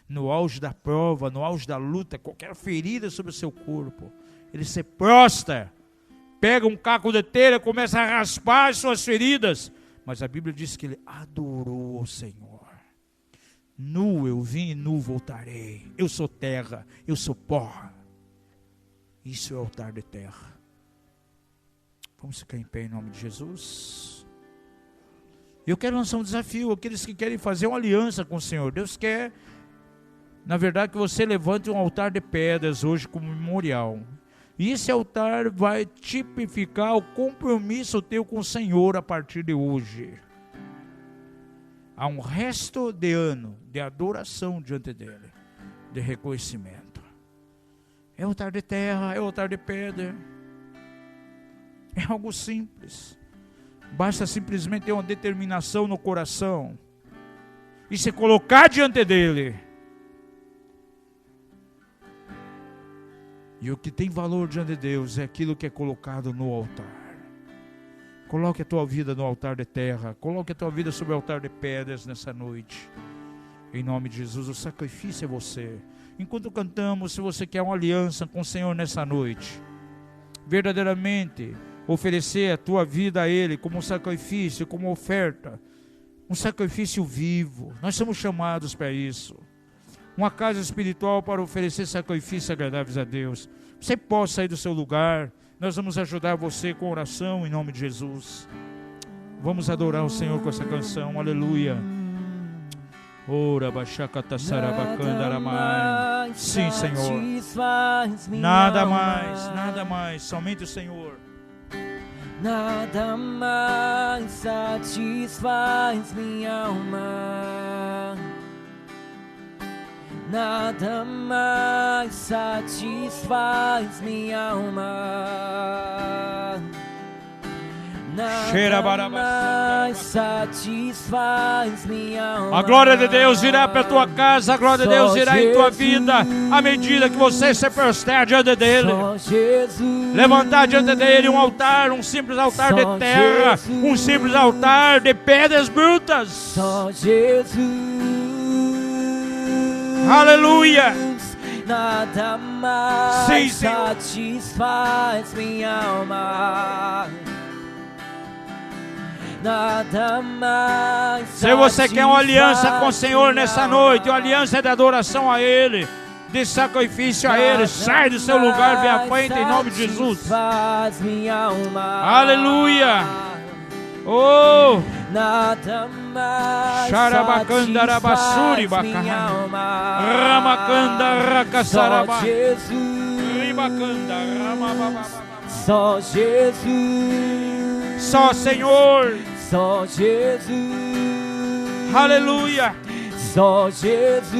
No auge da prova, no auge da luta, qualquer ferida sobre o seu corpo, ele se prostra, pega um caco de telha, começa a raspar as suas feridas. Mas a Bíblia diz que ele adorou o Senhor. Nu eu vim e nu voltarei. Eu sou terra, eu sou pó. Isso é o altar de terra. Vamos ficar em pé em nome de Jesus. Eu quero lançar um desafio, aqueles que querem fazer uma aliança com o Senhor. Deus quer, na verdade, que você levante um altar de pedras hoje como memorial. E esse altar vai tipificar o compromisso teu com o Senhor a partir de hoje. Há um resto de ano de adoração diante dele, de reconhecimento. É altar de terra, é altar de pedra. É algo simples. Basta simplesmente ter uma determinação no coração e se colocar diante dele. E o que tem valor diante de Deus é aquilo que é colocado no altar. Coloque a tua vida no altar de terra. Coloque a tua vida sobre o altar de pedras nessa noite. Em nome de Jesus, o sacrifício é você. Enquanto cantamos, se você quer uma aliança com o Senhor nessa noite, verdadeiramente oferecer a tua vida a Ele como um sacrifício, como oferta, um sacrifício vivo. Nós somos chamados para isso. Uma casa espiritual para oferecer sacrifícios agradáveis a Deus. Você pode sair do seu lugar. Nós vamos ajudar você com oração em nome de Jesus. Vamos adorar o Senhor com essa canção. Aleluia. Ora, baixacatassarabacandarabai. Sim, Senhor. Nada mais, somente o Senhor. Nada mais satisfaz minha alma. Nada mais satisfaz minha alma. Nada mais satisfaz minha alma. A glória de Deus virá para a tua casa, a glória de Deus virá em tua vida, à medida que você se prostrar diante dele. Levantar diante dele um altar, um simples altar de terra, um simples altar de pedras brutas. Só Jesus. Aleluia. Nada mais satisfaz minha alma. Nada mais. Se você quer uma aliança com o Senhor nessa noite, uma aliança de adoração a Ele, de sacrifício a Ele, sai do seu lugar, vem à frente em nome de Jesus. Aleluia. Oh, nada mais Xarabacandarabasuri bacana, Ramacanda racaçarabá, Ribacanda ramababá. Só Jesus, só Senhor, só Jesus, aleluia, só Jesus,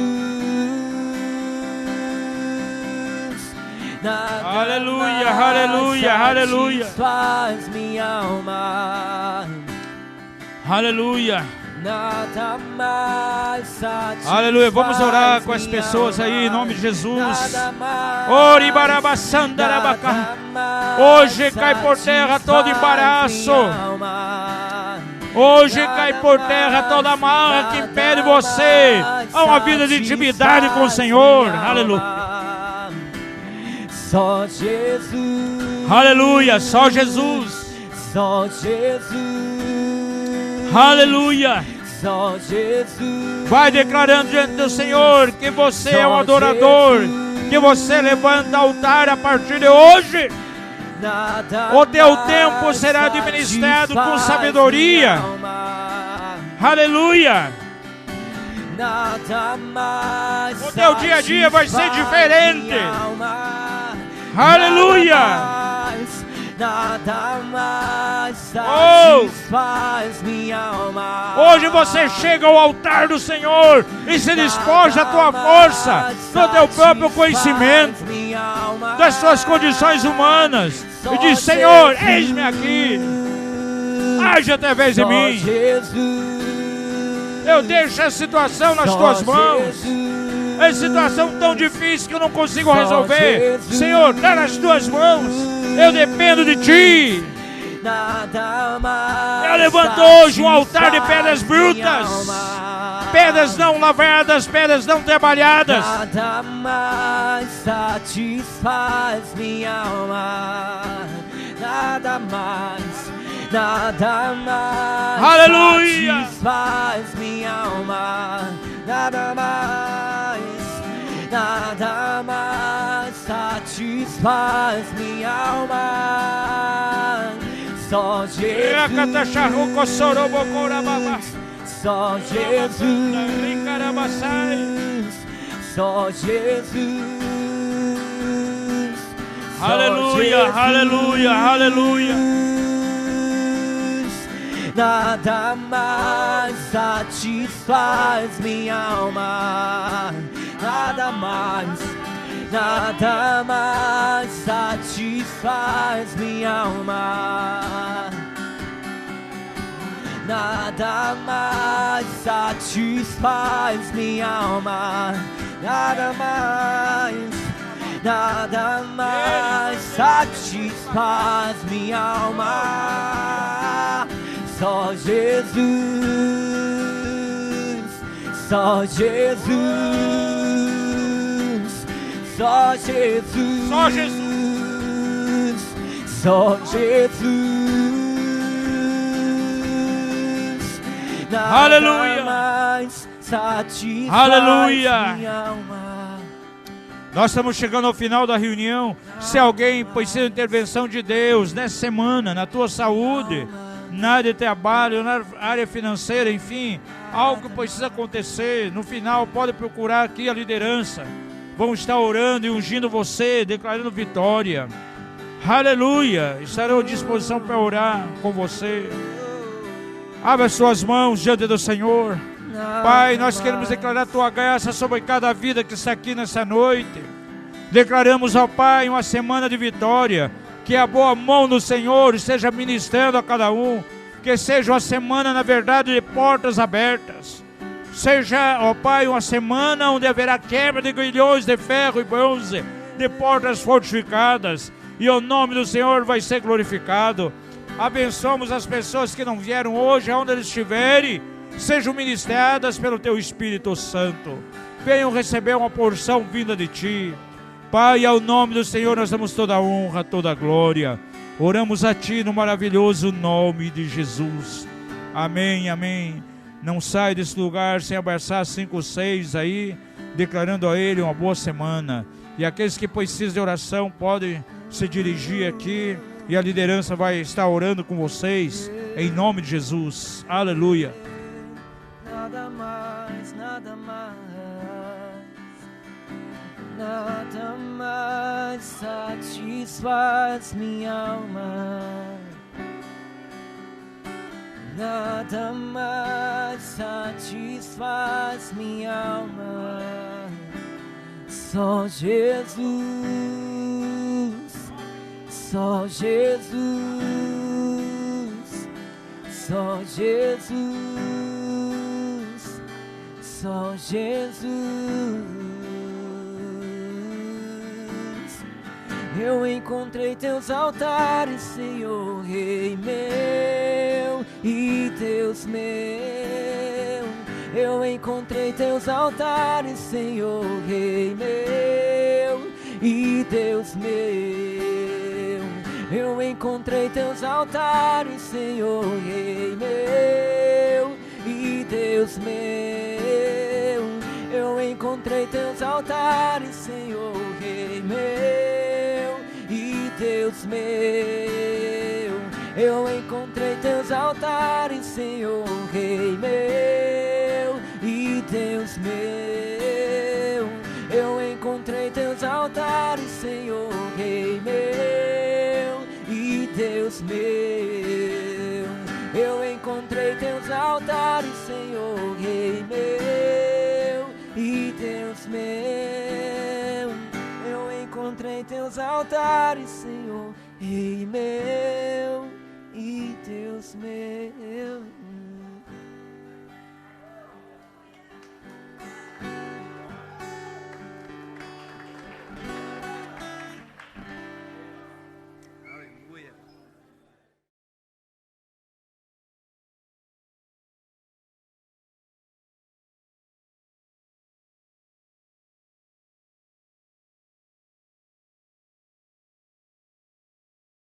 aleluia, aleluia, aleluia, faz minha alma, aleluia, nada mais satisfaz. Aleluia, vamos orar com as pessoas aí em nome de Jesus. Hoje cai por terra todo embaraço. Hoje cai por terra toda amarra que impede você a uma vida de intimidade com o Senhor. Aleluia. Só Jesus. Aleluia, só Jesus. Só Jesus. Aleluia. Só Jesus. Vai declarando diante do Senhor que você é um adorador, que você levanta altar a partir de hoje. O teu tempo será administrado com sabedoria. Aleluia. O teu dia a dia vai ser diferente. Aleluia. Nada mais satisfaz minha alma. Hoje você chega ao altar do Senhor e se despoja da tua força, do teu próprio conhecimento, das suas condições humanas e diz: Senhor, eis-me aqui, age através de mim. Eu deixo a situação nas tuas mãos. É situação tão difícil que eu não consigo resolver. Senhor, dá nas tuas mãos. Eu dependo de ti. Eu levanto hoje um altar de pedras brutas, pedras não lavradas, pedras não trabalhadas. Nada mais satisfaz minha alma. Nada mais. Nada mais. Aleluia. Satisfaz minha alma. Nada mais. Nada mais satisfaz minha alma. Só Jesus. Só Jesus. Só Jesus. Aleluia, aleluia, aleluia. Nada mais satisfaz minha alma. Nada mais satisfaz minha alma. Nada mais satisfaz minha alma. Nada mais satisfaz minha alma. Só Jesus, só Jesus, só Jesus, Só Jesus. só Jesus. Nada Aleluia. mais satisfaz Aleluia. minha alma. Nós estamos chegando ao final da reunião. Se alguém precisa de intervenção de Deus nessa semana, na tua saúde, na área de trabalho, na área financeira, enfim, algo que precisa acontecer, no final pode procurar aqui a liderança. Vamos estar orando e ungindo você, declarando vitória. Aleluia! Estarei à disposição para orar com você. Abra as suas mãos diante do Senhor. Pai, nós queremos declarar a Tua graça sobre cada vida que está aqui nessa noite. Declaramos ao Pai uma semana de vitória. Que a boa mão do Senhor esteja ministrando a cada um. Que seja uma semana, na verdade, de portas abertas. Seja, ó Pai, uma semana onde haverá quebra de grilhões de ferro e bronze, de portas fortificadas. E o nome do Senhor vai ser glorificado. Abençoamos as pessoas que não vieram hoje, aonde eles estiverem. Sejam ministradas pelo Teu Espírito Santo. Venham receber uma porção vinda de Ti. Pai, ao nome do Senhor nós damos toda a honra, toda a glória. Oramos a Ti no maravilhoso nome de Jesus. Amém, amém. Não sai desse lugar sem abraçar 5 ou 6 aí, declarando a Ele uma boa semana. E aqueles que precisam de oração podem se dirigir aqui e a liderança vai estar orando com vocês, em nome de Jesus. Aleluia. Nada mais, nada mais, nada mais satisfaz minha alma. Nada mais satisfaz minha alma. Só Jesus, só Jesus, só Jesus, só Jesus. Eu encontrei Teus altares, Senhor, Rei meu e Deus meu. Eu encontrei Teus altares, Senhor, Rei meu e Deus meu. Eu encontrei Teus altares, Senhor, Rei meu e Deus meu. Eu encontrei Teus altares, Senhor, Rei meu e Deus meu. Eu encontrei Teus altares, Senhor, Rei meu e Deus meu. Eu encontrei Teus altares, Senhor, Rei meu e Deus meu. Eu encontrei Teus altares, Senhor, Rei meu e Deus meu. Eu encontrei Teus altares, Senhor, Rei meu e Deus meu.